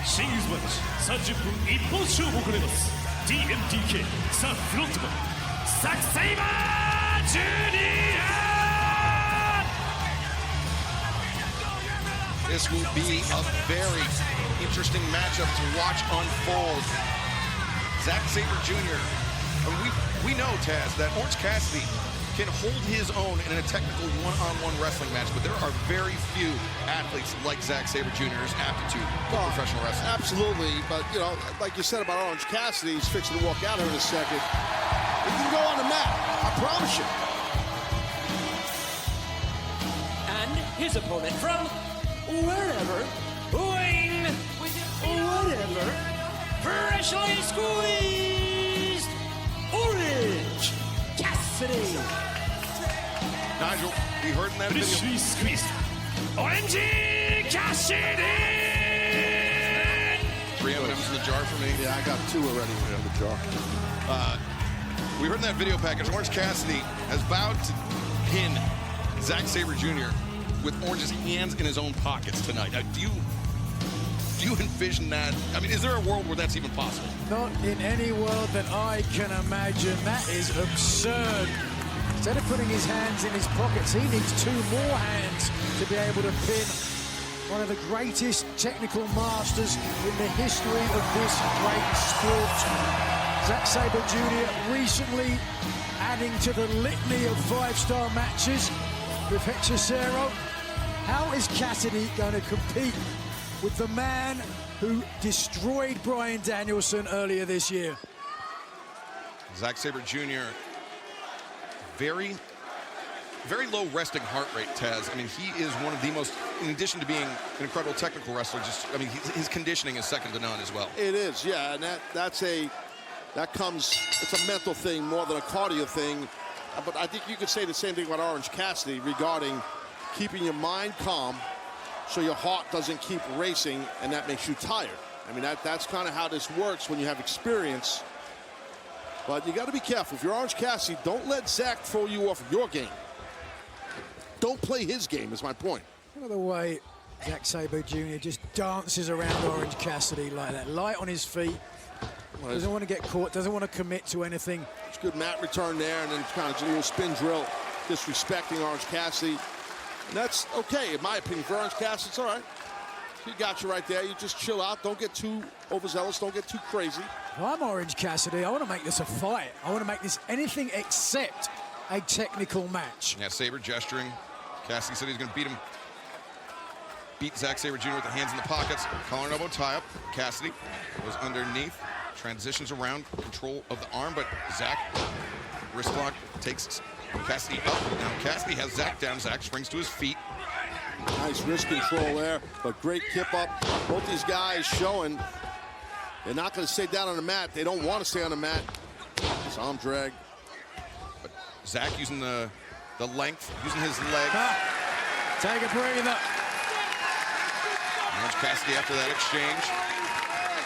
シングルスマッチ30分一本勝負を行います DMTK ザ・フロントマンザック・セイバージュニア This will be a very interesting matchup to watch unfold. Zack Sabre Jr. We know, Taz, that Orange Cassidy can hold his own in a technical one-on-one wrestling match, but there are very few athletes like Zack Sabre Jr.'s aptitude for professional wrestling. Absolutely, but you know, like you said about Orange Cassidy, he's fixing to walk out here in a second. He can go on the mat, I promise you. And his opponent from wherever, wing, whatever, freshly squeezed, Orange Cassidy. Nigel, we heard in that video. Freshly squeezed Orange Cassidy. 3 M&Ms in the jar for me. Yeah, I got 2 already in the jar. We heard in that video package, Orange Cassidy has vowed to pin Zack Sabre Jr. with Orange's hands in his own pockets tonight. Now, do you envision that? I mean, is there a world where that's even possible? Not in any world that I can imagine. That is absurd. Instead of putting his hands in his pockets, he needs 2 more hands to be able to pin one of the greatest technical masters in the history of this great sport. Zack Sabre Jr. recently adding to the litany of 5-star matches with Hechicero. How is Cassidy going to compete with the man who destroyed Bryan Danielson earlier this year? Zack Sabre Jr. very low resting heart rate, Taz. I mean, he is one of the most, in addition to being an incredible technical wrestler, his conditioning is second to none as well. It is, yeah, and it's a mental thing more than a cardio thing. But I think you could say the same thing about Orange Cassidy regarding keeping your mind calm so your heart doesn't keep racing and that makes you tired. I mean, that's kind of how this works when you have experience. But you got to be careful. If you're Orange Cassidy, don't let Zack throw you off your game. Don't play his game, is my point. Look at the way Zack Sabre Jr. just dances around Orange Cassidy like that. Light on his feet. Doesn't want to get caught, doesn't want to commit to anything. It's good mat return there, and then kind of a little spin drill, disrespecting Orange Cassidy. And that's okay, in my opinion. For Orange Cassidy, it's all right. He got you right there. You just chill out. Don't get too overzealous. Don't get too crazy. If I'm Orange Cassidy, I want to make this a fight. I want to make this anything except a technical match. Yeah, Sabre gesturing. Cassidy said he's going to beat Zack Sabre Jr. with the hands in the pockets. Collar and elbow tie up. Cassidy goes underneath. Transitions around, control of the arm, but Zack, wrist lock, takes Cassidy up. Now Cassidy has Zack down. Zack springs to his feet. Nice wrist control there, but great kip up. Both these guys showing they're not going to stay down on the mat. They don't want to stay on the mat. It's arm drag. But Zack using the length, using his leg. Take a breather. Orange Cassidy after that exchange.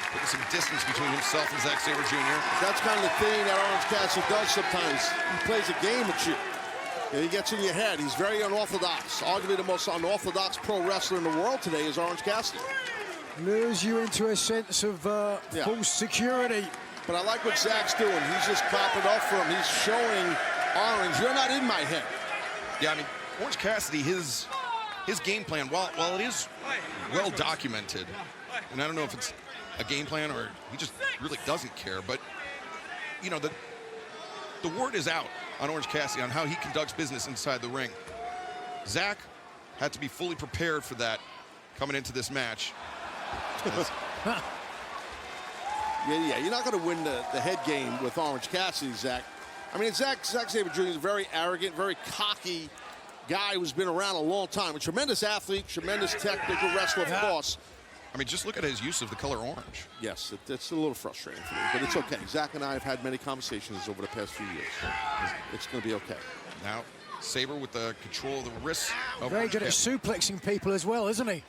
Putting some distance between himself and Zack Sabre Jr. That's kind of the thing that Orange Cassidy does sometimes. He plays a game with you. And he gets in your head. He's very unorthodox. Arguably the most unorthodox pro wrestler in the world today is Orange Cassidy. Lures you into a sense of false security. But I like what Zack's doing. He's just copping up for him. He's showing Orange, you're not in my head. Yeah, I mean, Orange Cassidy, his game plan, while it is well documented, and I don't know if it's a game plan or he just really doesn't care, but you know, the word is out on Orange Cassidy on how he conducts business inside the ring. Zack had to be fully prepared for that coming into this match. Yeah, you're not going to win the head game with Orange Cassidy, Zack. I mean, Zack Sabre Jr. is a very arrogant, very cocky guy who's been around a long time. A tremendous athlete, tremendous technical wrestler, of course. I mean, just look at his use of the color orange. Yes, it's a little frustrating for me, but it's okay. Zack and I have had many conversations over the past few years. It's going to be okay. Now, Sabre with the control of the wrists. Very good at suplexing people as well, isn't he?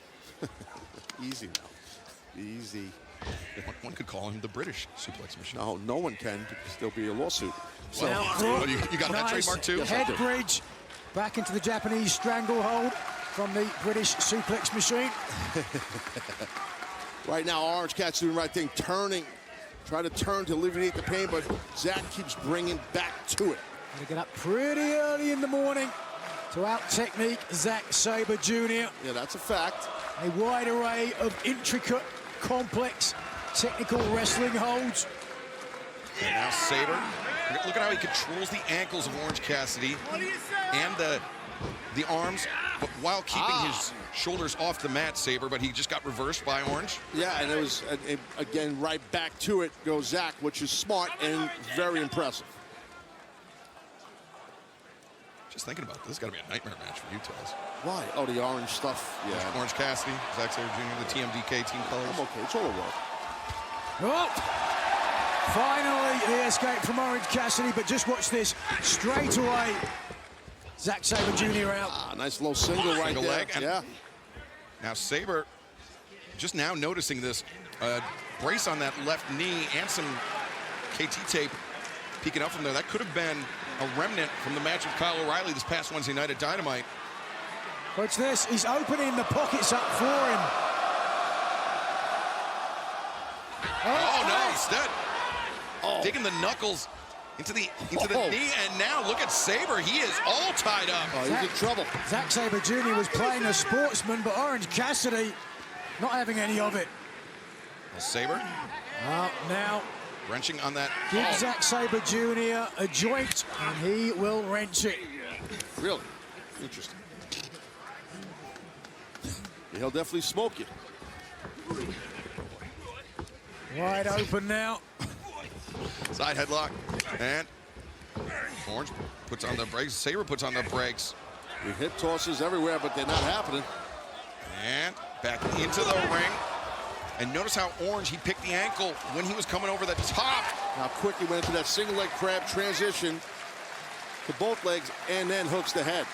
Easy now. Easy. One could call him the British suplex machine. No one can, because there'll be a lawsuit. So, you got that trademark too? Yes, head bridge back into the Japanese stranglehold from the British suplex machine. Right now, Orange Cat's doing the right thing, turning. Try to turn to alleviate the pain, but Zack keeps bringing back to it. Gonna get up pretty early in the morning to out-technique Zack Sabre Jr. Yeah, that's a fact. A wide array of intricate, complex, technical wrestling holds. And now Sabre, look at how he controls the ankles of Orange Cassidy and the arms, but while keeping his shoulders off the mat, Sabre, but he just got reversed by Orange. Yeah, and it was, again, right back to it goes Zack, which is smart and very impressive. Just thinking about this, got to be a nightmare match for you, Taz. Why? Oh, the orange stuff. Yeah. Orange Cassidy, Zack Sabre Jr., the TMDK team colors. I'm okay. It's all over. Oh! Finally, the escape from Orange Cassidy, but just watch this. Straight away, Zack Sabre Jr. out. Nice low single right Single there. leg. Yeah. Now Sabre, just now noticing this brace on that left knee and some KT tape peeking up from there. That could have been a remnant from the match with Kyle O'Reilly this past Wednesday night at Dynamite. Watch this. He's opening the pockets up for him. Oh no, instead. Digging the knuckles into the knee, and now look at Sabre. He is all tied up. Oh, he's in trouble. Zack Sabre Jr. was playing a sportsman, but Orange Cassidy not having any of it. Sabre Now, wrenching on that. give Zack Sabre Jr. a joint, and he will wrench it. Really? Interesting. He'll definitely smoke you. Wide open now. Side headlock, and Orange puts on the brakes. Sabre puts on the brakes. We hip tosses everywhere, but they're not happening. And back into the ring. And notice how Orange, he picked the ankle when he was coming over the top. How quick he went into that single leg crab transition to both legs and then hooks the head.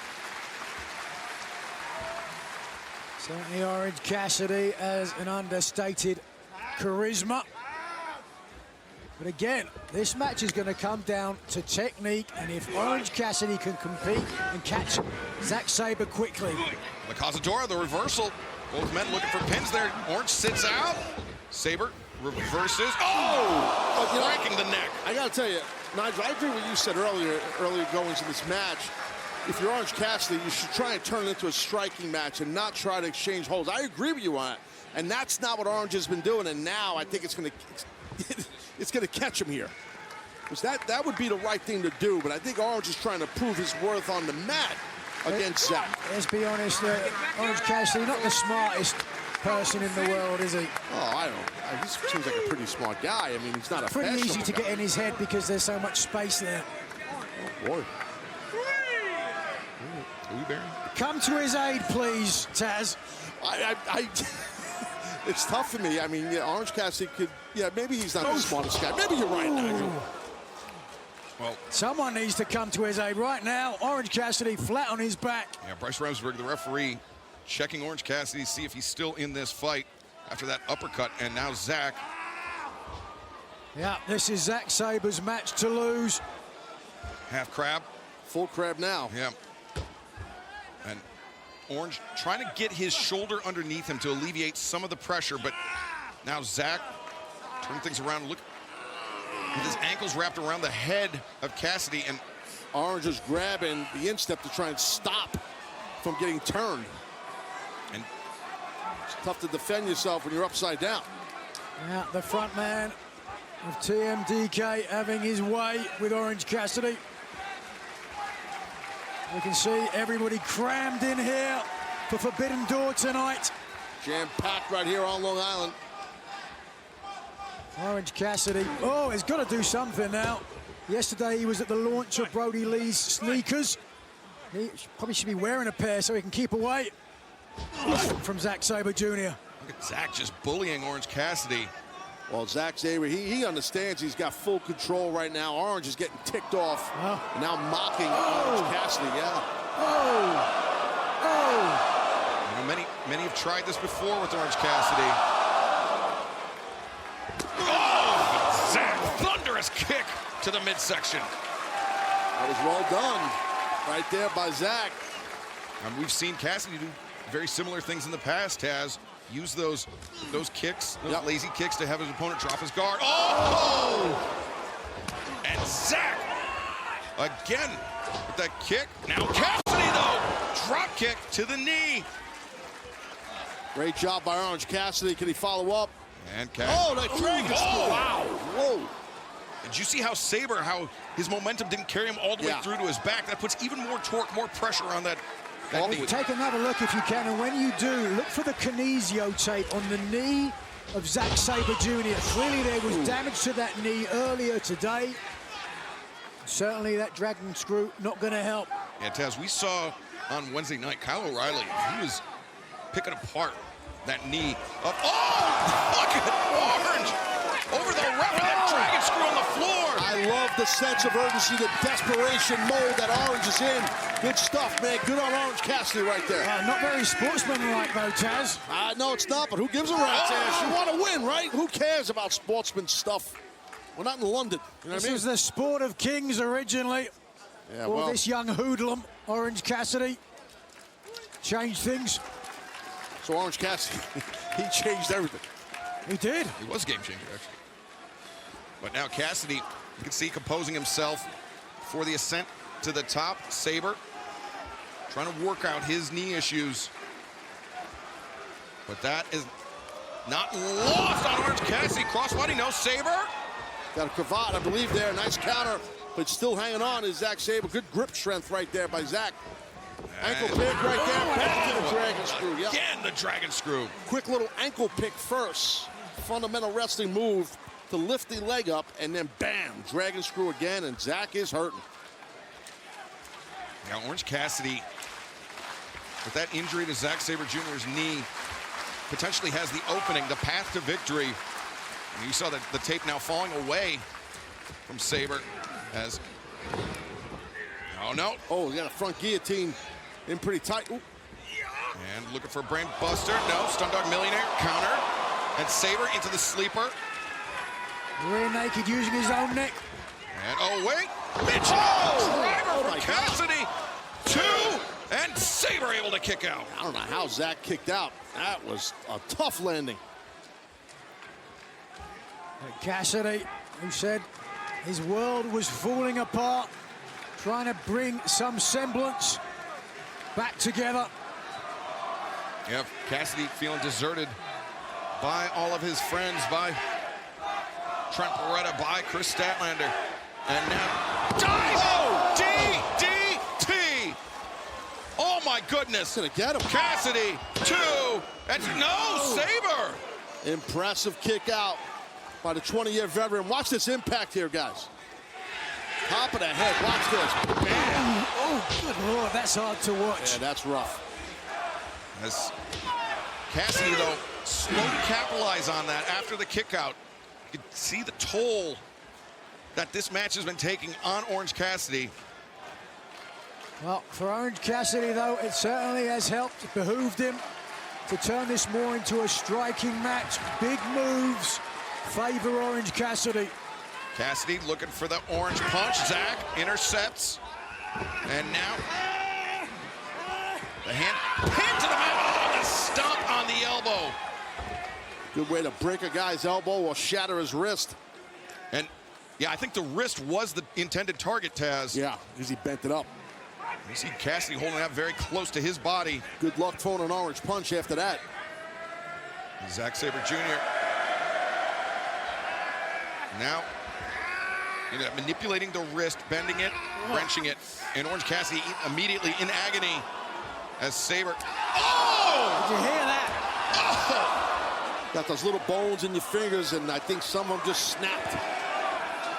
Certainly Orange Cassidy has an understated charisma. But again, this match is going to come down to technique, and if Orange Cassidy can compete and catch Zack Sabre quickly. The Cazadora, the reversal. Both men looking for pins there. Orange sits out. Sabre reverses. Oh! Breaking the neck. I got to tell you, Nigel, I agree with what you said earlier goings in this match. If you're Orange Cassidy, you should try and turn it into a striking match and not try to exchange holds. I agree with you on it. And that's not what Orange has been doing, and now I think it's going to catch him here. Because that would be the right thing to do, but I think Orange is trying to prove his worth on the mat against Zack. Let's be honest, Orange Cassidy, not the smartest person in the world, is he? Oh, I don't. He seems like a pretty smart guy. I mean, he's not a Pretty easy to get in his head because there's so much space there. Oh, boy. Come to his aid, please, Taz. It's tough for me. I mean, yeah, Orange Cassidy could, yeah, maybe he's not the smartest guy. Maybe you're right, Nigel. Well, someone needs to come to his aid right now. Orange Cassidy flat on his back. Yeah, Bryce Remsburg, the referee, checking Orange Cassidy to see if he's still in this fight after that uppercut. And now Zack. Yeah, this is Zack Sabre's match to lose. Half crab. Full crab now. Yeah. And Orange trying to get his shoulder underneath him to alleviate some of the pressure, but now Zack turning things around. Look, with his ankles wrapped around the head of Cassidy, and Orange is grabbing the instep to try and stop from getting turned. And it's tough to defend yourself when you're upside down. Yeah, the front man of TMDK having his way with Orange Cassidy. We can see everybody crammed in here for Forbidden Door tonight. Jam-packed right here on Long Island. Orange Cassidy, oh, he's got to do something now. Yesterday he was at the launch of Brody Lee's sneakers. He probably should be wearing a pair so he can keep away from Zack Sabre Jr. Look at Zack just bullying Orange Cassidy. Well, Zack Sabre, he understands he's got full control right now. Orange is getting ticked off. And now mocking Orange Cassidy, yeah. You know, many have tried this before with Orange Cassidy. Oh, Zack, thunderous kick to the midsection. That was well done right there by Zack. And we've seen Cassidy do very similar things in the past, Taz. use those kicks, those lazy kicks to have his opponent drop his guard. Oh! And Zack, again, with that kick. Now Cassidy, though, drop kick to the knee. Great job by Orange Cassidy. Can he follow up? And Cassidy. Oh, that dragon screw. Wow. Whoa. Did you see how Sabre, how his momentum didn't carry him all the way through to his back? That puts even more torque, more pressure on that knee. Take another look if you can, and when you do, look for the kinesio tape on the knee of Zack Sabre Jr. Clearly there was damage to that knee earlier today. Certainly that dragon screw not going to help. Yeah, Taz, we saw on Wednesday night, Kyle O'Reilly, he was picking apart that knee. Look at Orange over the ref with that dragon screw on the floor. I love the sense of urgency, the desperation mode that Orange is in. Good stuff, man. Good on Orange Cassidy right there. Not very sportsmanlike, though, Taz. No, it's not, but who gives a rat's ass? You want to win, right? Who cares about sportsman stuff? We're not in London. You know what I mean? This was the sport of kings originally. Yeah, well, this young hoodlum, Orange Cassidy, changed things. So Orange Cassidy, he changed everything. He did. He was a game changer, actually. But now Cassidy, you can see composing himself for the ascent to the top. Sabre trying to work out his knee issues. But that is not lost on Orange Cassidy. Crossbody, no. Sabre. Got a cravat, I believe, there. Nice counter, but still hanging on is Zack Sabre. Good grip strength right there by Zack. Ankle pick right there. Back to the dragon screw. Yep. Again, the dragon screw. Quick little ankle pick first. Fundamental wrestling move to lift the leg up, and then bam, dragon screw again, and Zack is hurting. Now, Orange Cassidy, with that injury to Zack Sabre Jr.'s knee, potentially has the opening, the path to victory. And you saw the tape now falling away from Sabre as... Oh, no. Oh, he got a front guillotine in pretty tight. Ooh. And looking for a brain buster. No, Stundog Millionaire counter. And Sabre into the sleeper. Rear naked using his own neck. And oh, wait. Mitch driver for Cassidy. 2. And Sabre able to kick out. I don't know how Zack kicked out. That was a tough landing. Cassidy, who said his world was falling apart, trying to bring some semblance back together. Yep, Cassidy feeling deserted by all of his friends, by Trent Beretta, by Chris Statlander. And now, DDT! Oh my goodness. Gonna get him. Cassidy, 2, and no, Sabre! Impressive kick out by the 20-year veteran. Watch this impact here, guys. Top of the head, watch this. Bam. Oh, good Lord, that's hard to watch. Yeah, that's rough. As Cassidy, though, slow to capitalize on that after the kick out. You can see the toll that this match has been taking on Orange Cassidy. Well, for Orange Cassidy, though, it certainly has helped. It behooved him to turn this more into a striking match. Big moves favor Orange Cassidy. Cassidy looking for the orange punch. Zack intercepts. And now the hand pinned to the mat. Oh, the stomp on the elbow. Good way to break a guy's elbow or shatter his wrist. And yeah, I think the wrist was the intended target, Taz. Yeah, because he bent it up. You see Cassidy holding that very close to his body. Good luck throwing an orange punch after that. Zack Sabre Jr. Now, manipulating the wrist, bending it, wrenching it. And Orange Cassidy immediately in agony as Sabre. Oh! Did you hear that? Oh! Got those little bones in your fingers, and I think some of them just snapped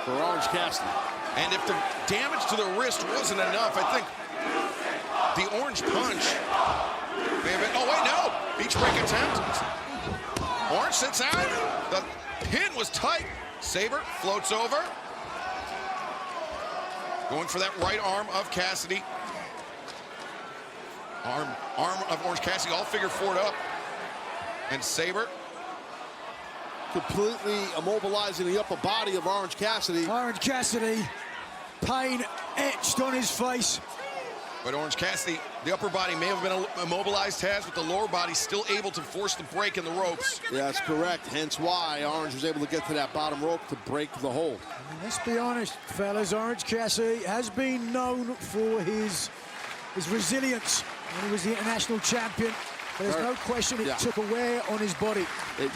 for Orange Cassidy. And if the damage to the wrist wasn't enough, I think the orange punch may have been, oh wait, no! Beach break attempt. Orange sits out. The pin was tight. Sabre floats over. Going for that right arm of Cassidy. Arm of Orange Cassidy all figure 4'd up. And Sabre completely immobilizing the upper body of Orange Cassidy. Orange Cassidy, pain etched on his face. But Orange Cassidy The upper body may have been immobilized, Taz, but the lower body still able to force the break in the ropes. Yeah, that's correct. Hence why Orange was able to get to that bottom rope to break the hold. And let's be honest, fellas, Orange Cassidy has been known for his resilience when he was the international champion. But there's no question it took a wear on his body.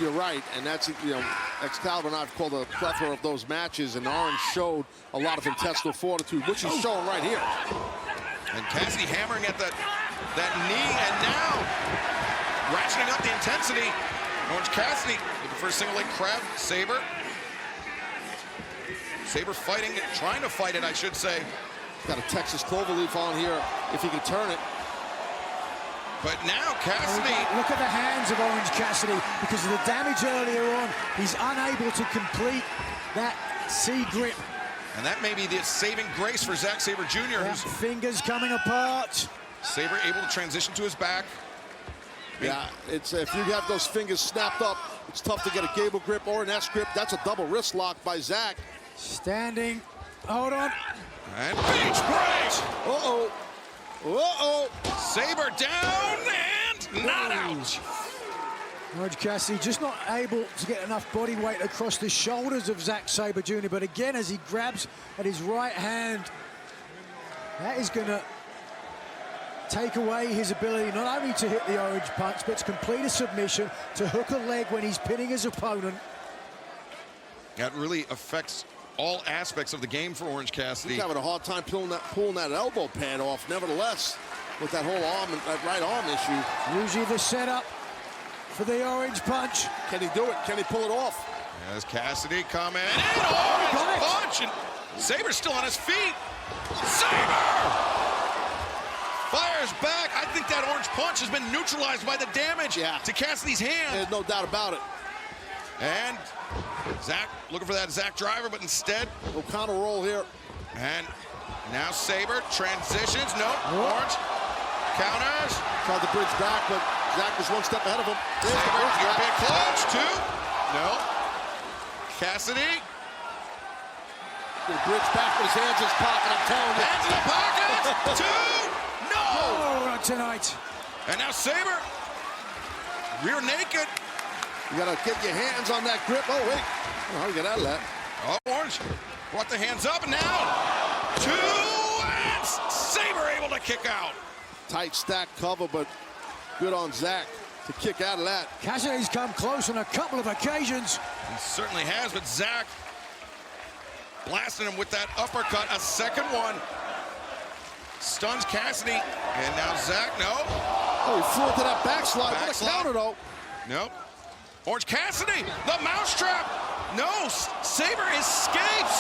You're right, and that's, you know, Excalibur and I've called a plethora of those matches, and Orange showed a lot of intestinal fortitude, which he's showing right here. And Cassidy hammering at that knee, and now ratcheting up the intensity. Orange Cassidy looking for a single leg crab. Sabre fighting it, trying to fight it, I should say. Got a Texas cloverleaf on here if he can turn it. But now Cassidy. Look at the hands of Orange Cassidy. Because of the damage earlier on, he's unable to complete that C grip. And that may be the saving grace for Zack Sabre Jr. Whose fingers coming apart. Sabre able to transition to his back. Yeah, it's if you have those fingers snapped up, it's tough to get a gable grip or an S grip. That's a double wrist lock by Zack. Standing. Hold on. And beach break. Uh-oh. Uh-oh. Sabre down and not out. Orange Cassidy just not able to get enough body weight across the shoulders of Zack Sabre Jr. But again, as he grabs at his right hand, that is going to take away his ability not only to hit the orange punch, but to complete a submission, to hook a leg when he's pinning his opponent. That really affects all aspects of the game for Orange Cassidy. He's having a hard time pulling that elbow pad off, nevertheless, with that whole arm, that right arm issue. Usually the setup for the orange punch. Can he do it? Can he pull it off? As Cassidy coming in, orange punch, and Sabre's still on his feet. Sabre fires back. I think that orange punch has been neutralized by the damage to Cassidy's hand. There's no doubt about it. And Zack looking for that Zack driver, but instead, no counter roll here. And now Sabre transitions. No, orange counters. Tried to bridge back, but Zack was one step ahead of him. Sabre, European clutch, two. No. Cassidy. Gonna bridge back with his hands in his pocket, I'm telling you. Hands in the pocket. Two. No. Oh, not tonight. And now Sabre. Rear naked. You gotta get your hands on that grip. Oh, wait. How do you get out of that? Oh, Orange brought the hands up, and now two, and Sabre able to kick out. Tight stack cover, but good on Zack to kick out of that. Cassidy's come close on a couple of occasions. He certainly has, but Zack blasting him with that uppercut, a second one. Stuns Cassidy, and now Zack, no. Oh, he flew into that backslide. What a counter, though. Nope. Orange Cassidy, the mousetrap. No, Sabre escapes.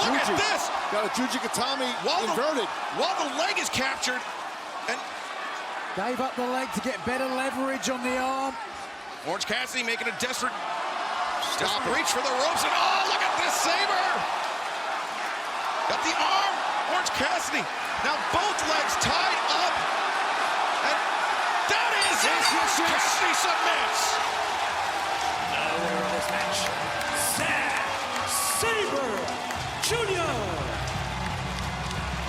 Look at this. Got a Jujigatami inverted. While the leg is captured. And gave up the leg to get better leverage on the arm. Orange Cassidy making a desperate reach for the ropes. And oh, look at this, Sabre. Got the arm. Orange Cassidy. Now both legs tied up. And that is it. Cassidy submits. Winner of this match, Zack Sabre Jr.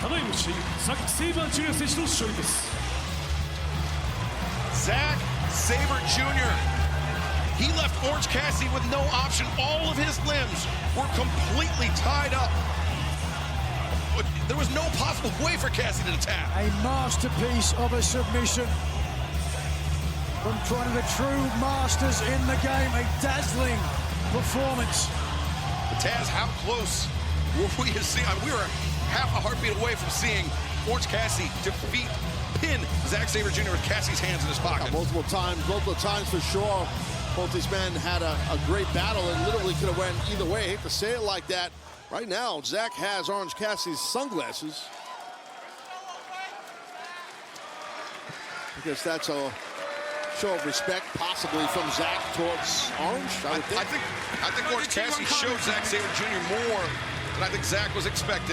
ただいま試合、ザック・セイバージュニア選手の勝利です。Zack Sabre Jr. He left Orange Cassidy with no option. All of his limbs were completely tied up. There was no possible way for Cassidy to tap. A masterpiece of a submission from one of the true masters in the game. A dazzling performance. Taz, how close were we to see? We were half a heartbeat away from seeing Orange Cassidy pin Zack Sabre Jr. with Cassidy's hands in his pocket. Yeah, multiple times for sure. Both these men had a great battle and literally could have went either way. I hate to say it like that. Right now, Zack has Orange Cassidy's sunglasses. I guess that's a show of respect, possibly from Zack towards Orange. I think Orange Cassidy showed Zack Sabre Jr. more than I think Zack was expecting.